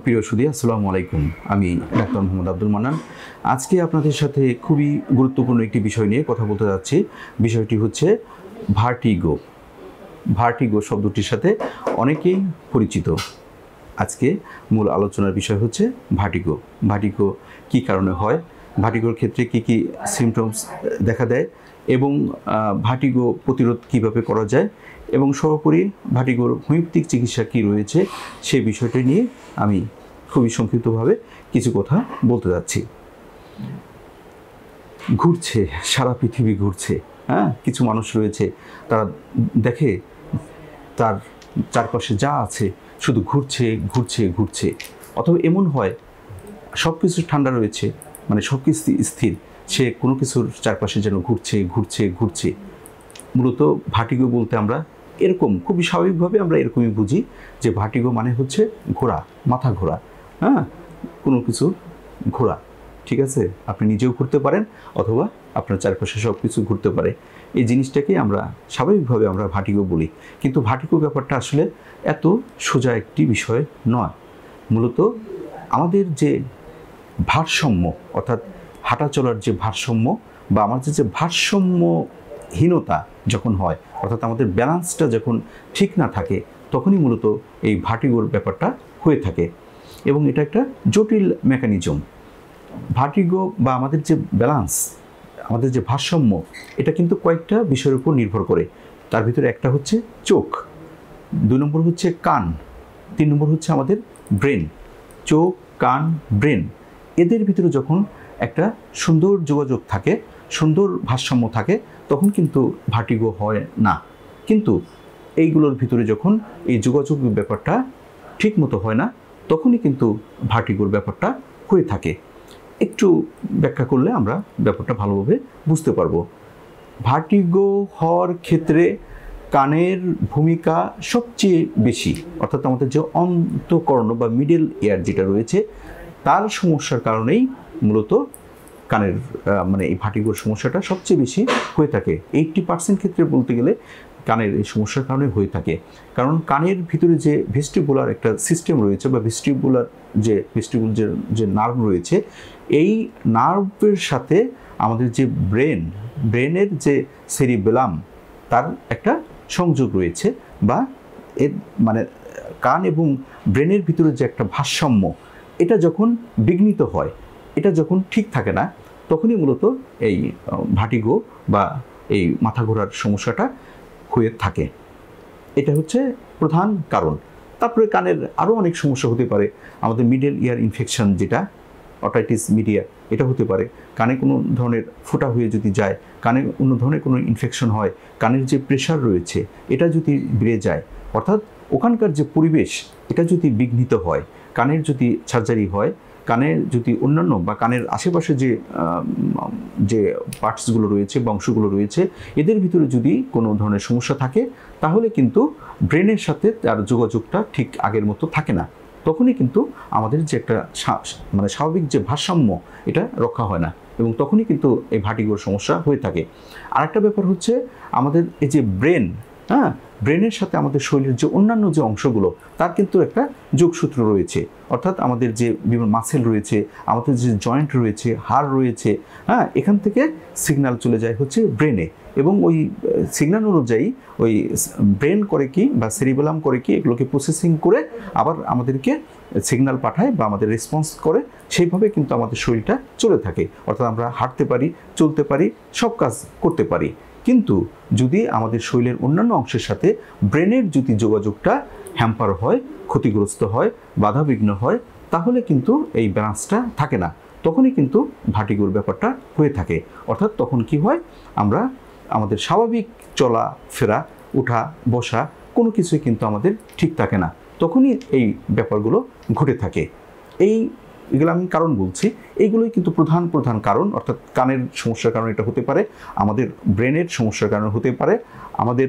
প্রিয় সুধী, আসসালামু আলাইকুম। আমি ডাক্তার মোহাম্মদ আব্দুল মান্নান। আজকে আপনাদের সাথে খুবই গুরুত্বপূর্ণ একটি বিষয় নিয়ে কথা বলতে যাচ্ছি। বিষয়টি হচ্ছে ভার্টিগো। ভার্টিগো শব্দটির সাথে অনেকেই পরিচিত। আজকে মূল আলোচনার বিষয় হচ্ছে ভার্টিগো। ভার্টিগো কী কারণে হয়, ভার্টিগোর ক্ষেত্রে কী কী সিমটমস দেখা দেয় এবং ভার্টিগো প্রতিরোধ কীভাবে করা যায় এবং সর্বোপরি ভার্টিগোর হোমিওপ্যাথিক চিকিৎসা কী রয়েছে সেই বিষয়টি নিয়ে আমি খুবই সংক্ষিপ্তভাবে কিছু কথা বলতে যাচ্ছি। ঘুরছে, সারা পৃথিবী ঘুরছে। কিছু মানুষ রয়েছে তারা দেখে তার চারপাশে যা আছে শুধু ঘুরছে ঘুরছে ঘুরছে, অথবা এমন হয় সব কিছু ঠান্ডা রয়েছে, মানে সব কিছু স্থির, সে কোনো কিছুর চারপাশে যেন ঘুরছে ঘুরছে ঘুরছে। মূলত ভার্টিগো বলতে আমরা এরকম খুবই স্বাভাবিকভাবে আমরা এরকমই বুঝি যে ভার্টিগো মানে হচ্ছে ঘোরা, মাথা ঘোরা, কোনো কিছু ঘোরা। ঠিক আছে, আপনি নিজেও ঘুরতে পারেন অথবা আপনার চারপাশে সব কিছু ঘুরতে পারে। এই জিনিসটাকে আমরা স্বাভাবিকভাবে আমরা ভার্টিগো বলি, কিন্তু ভার্টিগো ব্যাপারটা আসলে এত সোজা একটি বিষয় নয়। মূলত আমাদের যে ভারসাম্য, অর্থাৎ হাঁটা চলার যে ভারসাম্য বা আমাদের যে ভারসাম্যহীনতা যখন হয়, অর্থাৎ আমাদের ব্যালেন্সটা যখন ঠিক না থাকে, তখনই মূলত এই ভার্টিগোর ব্যাপারটা হয়ে থাকে এবং এটা একটা জটিল মেকানিজম। ভার্টিগো বা আমাদের যে ব্যালেন্স, আমাদের যে ভারসাম্য, এটা কিন্তু কয়েকটা বিষয়ের উপর নির্ভর করে। তার ভিতরে একটা হচ্ছে চোখ, 2 নম্বর হচ্ছে কান, 3 নম্বর হচ্ছে আমাদের ব্রেন। চোখ, কান, ব্রেন, এদের ভিতরে যখন একটা সুন্দর যোগাযোগ থাকে, সুন্দর ভারসাম্য থাকে, তখন কিন্তু ভার্টিগো হয় না। কিন্তু এইগুলোর ভিতরে যখন এই যোগাযোগের ব্যাপারটা ঠিক মতো হয় না, তখনই কিন্তু ভার্টিগোর ব্যাপারটা হয়ে থাকে। একটু ব্যাখ্যা করলে আমরা ব্যাপারটা ভালোভাবে বুঝতে পারবো। ভার্টিগো হওয়ার ক্ষেত্রে কানের ভূমিকা সবচেয়ে বেশি, অর্থাৎ আমাদের যে অন্তঃকর্ণ বা মিডল ইয়ার যেটা রয়েছে তার সমস্যার কারণেই মূলত কানের মানে এই ভার্টিগোর সমস্যাটা সবচেয়ে বেশি হয়ে থাকে। 80% ক্ষেত্রে বলতে গেলে কানের এই সমস্যার কারণে হয়ে থাকে। কারণ কানের ভিতরে যে ভেস্টিবুলার একটা সিস্টেম রয়েছে বা ভেস্টিবুল যে নার্ভ রয়েছে, এই নার্ভের সাথে আমাদের যে ব্রেনের যে সেরিবেলাম, তার একটা সংযোগ রয়েছে, বা এর মানে কান এবং ব্রেনের ভিতরে যে একটা ভারসাম্য, এটা যখন বিঘ্নিত হয়, এটা যখন ঠিক থাকে না, তখনই মূলত এই ভার্টিগো বা এই মাথা ঘোরার সমস্যাটা হয়ে থাকে। এটা হচ্ছে প্রধান কারণ। তারপরে কানের আরও অনেক সমস্যা হতে পারে। আমাদের মিডল ইয়ার ইনফেকশন, যেটা অটাইটিস মিডিয়া, এটা হতে পারে। কানে কোনো ধরনের ফোঁটা হয়ে যদি যায়, কানে অন্য ধরনের কোনো ইনফেকশন হয়, কানের যে প্রেশার রয়েছে এটা যদি বেড়ে যায়, অর্থাৎ ওখানকার যে পরিবেশ এটা যদি বিঘ্নিত হয়, কানের যদি সার্জারি হয়, কানের যদি অন্যান্য বা কানের আশেপাশে যে পার্টসগুলো রয়েছে বা অংশগুলো রয়েছে, এদের ভিতরে যদি কোনো ধরনের সমস্যা থাকে, তাহলে কিন্তু ব্রেনের সাথে তার যোগাযোগটা ঠিক আগের মতো থাকে না। তখনই কিন্তু আমাদের যে একটা মানে স্বাভাবিক যে ভারসাম্য, এটা রক্ষা হয় না এবং তখনই কিন্তু এই ভার্টিগোর সমস্যা হয়ে থাকে। আরেকটা ব্যাপার হচ্ছে আমাদের এই যে ব্রেনের সাথে আমাদের শরীরের যে অন্যান্য যে অংশগুলো, তার কিন্তু একটা যোগসূত্র রয়েছে। অর্থাৎ আমাদের যে বিভিন্ন মাসেল রয়েছে, আমাদের যে জয়েন্ট রয়েছে, হাড় রয়েছে, এখান থেকে সিগন্যাল চলে যায় হচ্ছে ব্রেনে, এবং ওই সিগন্যাল অনুযায়ী ওই ব্রেন করে কি বা সেরিবেলাম করে কি, এগুলোকে প্রসেসিং করে আবার আমাদেরকে সিগন্যাল পাঠায় বা আমাদের রেসপন্স করে, সেইভাবে কিন্তু আমাদের শরীরটা চলে থাকে। অর্থাৎ আমরা হাঁটতে পারি, চলতে পারি, সব কাজ করতে পারি। কিন্তু যদি আমাদের শরীরের অন্যান্য অংশের সাথে ব্রেনের যদি যোগাযোগটা হ্যাম্পার হয়, ক্ষতিগ্রস্ত হয়, বাধাবিঘ্ন হয়, তাহলে কিন্তু এই ব্যালেন্সটা থাকে না। তখনই কিন্তু ভার্টিগোর ব্যাপারটা হয়ে থাকে। অর্থাৎ তখন কি হয়, আমরা আমাদের স্বাভাবিক চলা ফেরা, ওঠা বসা কোনো কিছুই কিন্তু আমাদের ঠিক থাকে না, তখনই এই ব্যাপারগুলো ঘটে থাকে। এগুলো আমি কারণ বলছি, এইগুলোই কিন্তু প্রধান কারণ। অর্থাৎ কানের সমস্যার কারণে এটা হতে পারে, আমাদের ব্রেনের সমস্যার কারণে হতে পারে, আমাদের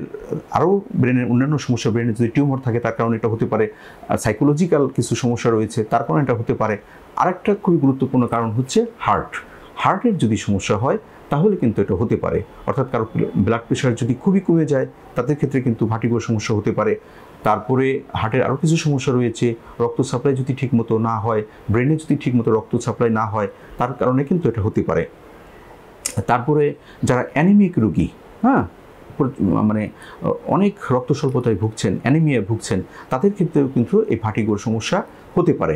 আরও ব্রেনের অন্যান্য সমস্যা, ব্রেনের যদি টিউমার থাকে তার কারণে এটা হতে পারে, সাইকোলজিক্যাল কিছু সমস্যা রয়েছে তার কারণে এটা হতে পারে। আরেকটা খুবই গুরুত্বপূর্ণ কারণ হচ্ছে হার্টের যদি সমস্যা হয় তাহলে কিন্তু এটা হতে পারে। অর্থাৎ কারো ব্লাড প্রেশার যদি খুবই কমে যায়, তাদের ক্ষেত্রে কিন্তু ভার্টিগোর সমস্যা হতে পারে। তারপরে হার্টের আরও কিছু সমস্যা রয়েছে, রক্ত সাপ্লাই যদি ঠিকমতো না হয়, ব্রেনে যদি ঠিকমতো রক্ত সাপ্লাই না হয়, তার কারণে কিন্তু এটা হতে পারে। তারপরে যারা অ্যানিমিক রোগী, হ্যাঁ, মানে অনেক রক্ত স্বল্পতায় ভুগছেন, অ্যানিমিয়ায় ভুগছেন, তাদের ক্ষেত্রেও কিন্তু এই ভার্টিগোর সমস্যা হতে পারে।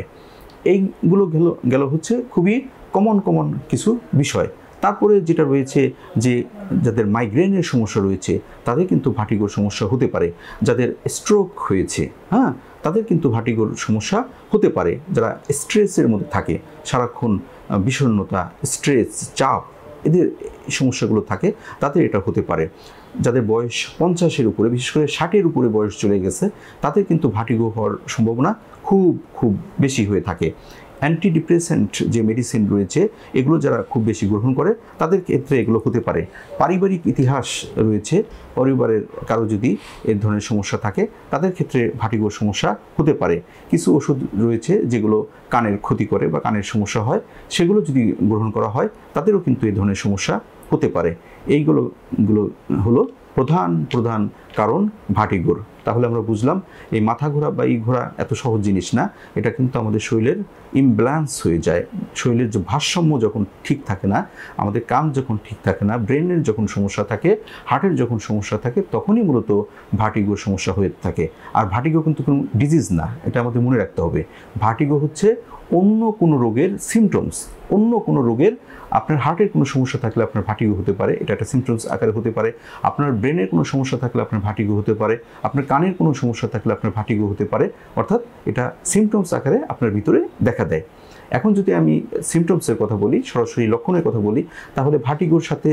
এইগুলো গেল হচ্ছে খুবই কমন কিছু বিষয়। তারপরে যেটা রয়েছে যে যাদের মাইগ্রেনের সমস্যা রয়েছে তাদের কিন্তু ভার্টিগোর সমস্যা হতে পারে। যাদের স্ট্রোক হয়েছে, হ্যাঁ, তাদের কিন্তু ভার্টিগোর সমস্যা হতে পারে। যারা স্ট্রেসের মধ্যে থাকে, সারাক্ষণ বিষণ্ণতা, স্ট্রেস, চাপ, এদের সমস্যাগুলো থাকে, তাদের এটা হতে পারে। যাদের বয়স 50-এর উপরে, বিশেষ করে 60-এর উপরে বয়স চলে গেছে, তাদের কিন্তু ভার্টিগো হওয়ার সম্ভাবনা খুব বেশি হয়ে থাকে। অ্যান্টিডিপ্রেসেন্ট যে মেডিসিন রয়েছে এগুলো যারা খুব বেশি গ্রহণ করে তাদের ক্ষেত্রে এগুলো হতে পারে। পারিবারিক ইতিহাস রয়েছে, পরিবারের কারো যদি এ ধরনের সমস্যা থাকে তাদের ক্ষেত্রে ভার্টিগোর সমস্যা হতে পারে। কিছু ওষুধ রয়েছে যেগুলো কানের ক্ষতি করে বা কানের সমস্যা হয়, সেগুলো যদি গ্রহণ করা হয় তাদেরও কিন্তু এই ধরনের সমস্যা হতে পারে। এইগুলো হলো প্রধান কারণ ভার্টিগোর। তাহলে আমরা বুঝলাম এই মাথা ঘোরা বা এই ঘোরা এত সহজ জিনিস না, এটা কিন্তু আমাদের শরীরের ইমব্যালেন্স হয়ে যায়। শরীরের যে ভারসাম্য যখন ঠিক থাকে না, আমাদের কান যখন ঠিক থাকে না, ব্রেনের যখন সমস্যা থাকে, হার্টের যখন সমস্যা থাকে, তখনই মূলত ভার্টিগোর সমস্যা হয়ে থাকে। আর ভার্টিগো কিন্তু কোনো ডিজিজ না, এটা আমাদের মনে রাখতে হবে। ভার্টিগো হচ্ছে অন্য কোনো রোগের সিমটমস। অন্য কোনো রোগের, আপনার হার্টের কোনো সমস্যা থাকলে আপনার ভার্টিগো হতে পারে, এটা একটা সিমটমস আকারে হতে পারে। আপনার ব্রেনের কোনো সমস্যা থাকলে আপনার ভার্টিগো হতে পারে। আপনার কানের কোনো সমস্যা থাকলে আপনার ভার্টিগো হতে পারে। অর্থাৎ এটা সিমটমস আকারে আপনার ভিতরে দেখা দেয়। এখন যদি আমি সিমটমসের কথা বলি, সরাসরি লক্ষণের কথা বলি, তাহলে ভার্টিগোর সাথে,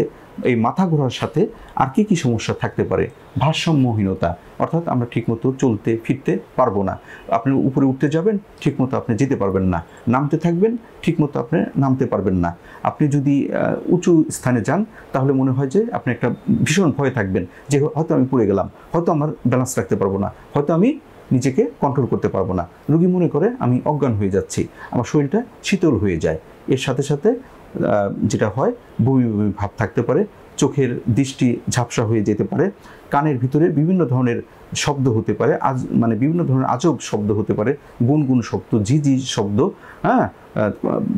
এই মাথা ঘোরার সাথে আর কি সমস্যা থাকতে পারে? ভারসাম্যহীনতা, অর্থাৎ আমরা ঠিকমতো চলতে ফিরতে পারবো না। আপনি উপরে উঠতে যাবেন, ঠিকমতো আপনি যেতে পারবেন না। নামতে থাকবেন, ঠিকমতো আপনি নামতে পারবেন না। আপনি যদি উঁচু স্থানে যান তাহলে মনে হয় যে আপনি একটা ভীষণ ভয় থাকবেন যে হয়তো আমি পড়ে গেলাম, হয়তো আমার ব্যালেন্স রাখতে পারবো না, হয়তো আমি নিজেকে কন্ট্রোল করতে পারবো না। রোগী মনে করে আমি অজ্ঞান হয়ে যাচ্ছি, আমার শরীরটা শীতল হয়ে যায়। এর সাথে সাথে যেটা হয়, বমি ভাব থাকতে পারে, চোখের দৃষ্টি ঝাপসা হয়ে যেতে পারে, কানের ভিতরে বিভিন্ন ধরনের শব্দ হতে পারে, মানে বিভিন্ন ধরনের আজব শব্দ হতে পারে, গুনগুন শব্দ, ঝিঝি শব্দ, হ্যাঁ,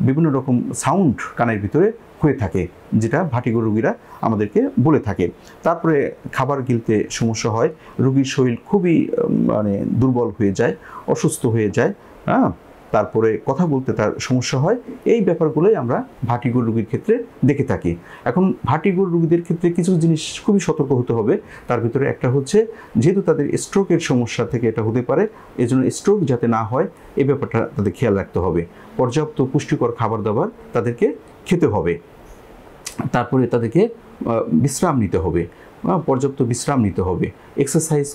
বিভিন্ন রকম সাউন্ড কানের ভিতরে হয়ে থাকে, যেটা ভার্টিগো রোগীরা আমাদেরকে বলে থাকে। তারপরে খাবার গিলতে সমস্যা হয়, রোগীর শরীর খুবই মানে দুর্বল হয়ে যায়, অসুস্থ হয়ে যায়, হ্যাঁ, তারপরে কথা বলতে তার সমস্যা হয়। এই ব্যাপারগুলোই আমরা ভার্টিগো রোগীর ক্ষেত্রে দেখে থাকি। এখন ভার্টিগো রোগীদের ক্ষেত্রে কিছু জিনিস খুবই সতর্ক হতে হবে। তার ভিতরে একটা হচ্ছে, যেহেতু তাদের স্ট্রোকের সমস্যা থেকে এটা হতে পারে, এজন্য স্ট্রোক যাতে না হয় এই ব্যাপারটা তাদের খেয়াল রাখতে হবে। পর্যাপ্ত পুষ্টিকর খাবার দাবার তাদেরকে খেতে হবে। তারপরে তাদেরকে বিশ্রাম নিতে হবে, পর্যাপ্ত বিশ্রাম নিতে হবে, এক্সারসাইজ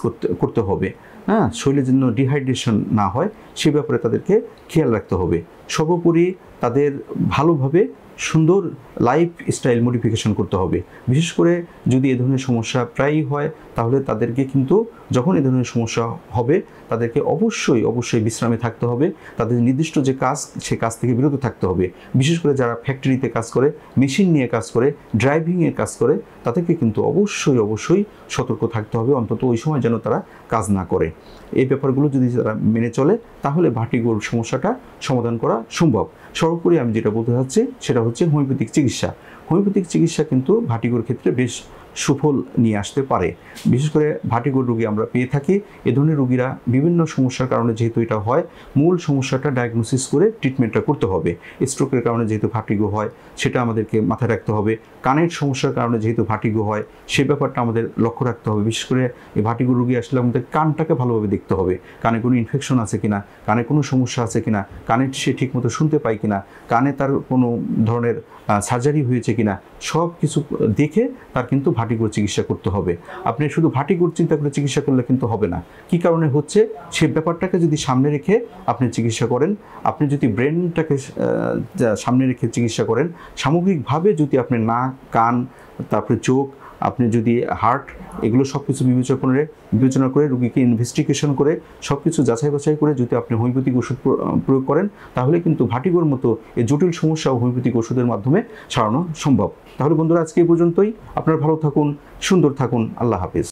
করতে হবে, হ্যাঁ, শরীরের জন্য ডিহাইড্রেশন না হয় সে ব্যাপারে তাদেরকে খেয়াল রাখতে হবে। সর্বোপরি তাদের ভালোভাবে সুন্দর লাইফ স্টাইল মডিফিকেশন করতে হবে। বিশেষ করে যদি এ ধরনের সমস্যা প্রায়ই হয়, তাহলে তাদেরকে কিন্তু যখন এ ধরনের সমস্যা হবে তাদেরকে অবশ্যই বিশ্রামে থাকতে হবে। তাদের নির্দিষ্ট যে কাজ, সে কাজ থেকে বিরত থাকতে হবে। বিশেষ করে যারা ফ্যাক্টরিতে কাজ করে, মেশিন নিয়ে কাজ করে, ড্রাইভিংয়ের কাজ করে, তাদেরকে কিন্তু অবশ্যই সতর্ক থাকতে হবে, অন্তত ওই সময় যেন তারা কাজ না করে। এই ব্যাপারগুলো যদি তারা মেনে চলে তাহলে ভার্টিগোর সমস্যাটা সমাধান করা সম্ভব। সর্বোপরি আমি যেটা বলতে চাচ্ছি সেটা হচ্ছে হোমিওপ্যাথিক চিকিৎসা। হোমিওপ্যাথিক চিকিৎসা কিন্তু ভার্টিগোর ক্ষেত্রে বেশ সুফল নিয়ে আসতে পারে। বিশেষ করে ভার্টিগোর রোগী আমরা পেয়ে থাকি। এ ধরনের রোগীরা বিভিন্ন সমস্যার কারণে যেহেতু এটা হয়, মূল সমস্যাটা ডায়াগনোসিস করে ট্রিটমেন্টটা করতে হবে। স্ট্রোকের কারণে যেহেতু ভার্টিগো হয় সেটা আমাদেরকে মাথায় রাখতে হবে। কানের সমস্যার কারণে যেহেতু ভার্টিগো হয় সে ব্যাপারটা আমাদের লক্ষ্য রাখতে হবে। বিশেষ করে এই ভার্টিগো রোগী আসলে আমাদের কানটাকে ভালোভাবে দেখতে হবে। কানে কোনো ইনফেকশন আছে কিনা, কানে কোনো সমস্যা আছে কিনা, কানে সে ঠিকমতো শুনতে পায় কিনা, কানে তার কোনো ধরনের সার্জারি হয়েছে কিনা, সব কিছু দেখে তার কিন্তু ভার্টিগোর চিকিৎসা করতে হবে। আপনি শুধু ভার্টিগোর চিন্তা করে চিকিৎসা করলে কিন্তু হবে না। কী কারণে হচ্ছে সে ব্যাপারটাকে যদি সামনে রেখে আপনি চিকিৎসা করেন, আপনি যদি ব্রেনটাকে সামনে রেখে চিকিৎসা করেন, সামগ্রিকভাবে যদি আপনি নাক, কান, তারপরে চোখ, আপনি যদি হার্ট, এগুলো সব কিছু বিবেচনা করে রোগীকে ইনভেস্টিগেশন করে সব কিছু যাচাই বাছাই করে যদি আপনি হোমিওপ্যাথিক ওষুধ প্রয়োগ করেন, তাহলে কিন্তু ভার্টিগোর মতো এই জটিল সমস্যা হোমিওপ্যাথিক ওষুধের মাধ্যমে সারানো সম্ভব। তাহলে বন্ধুরা, আজকে এই পর্যন্তই। আপনারা ভালো থাকুন, সুন্দর থাকুন। আল্লাহ হাফেজ।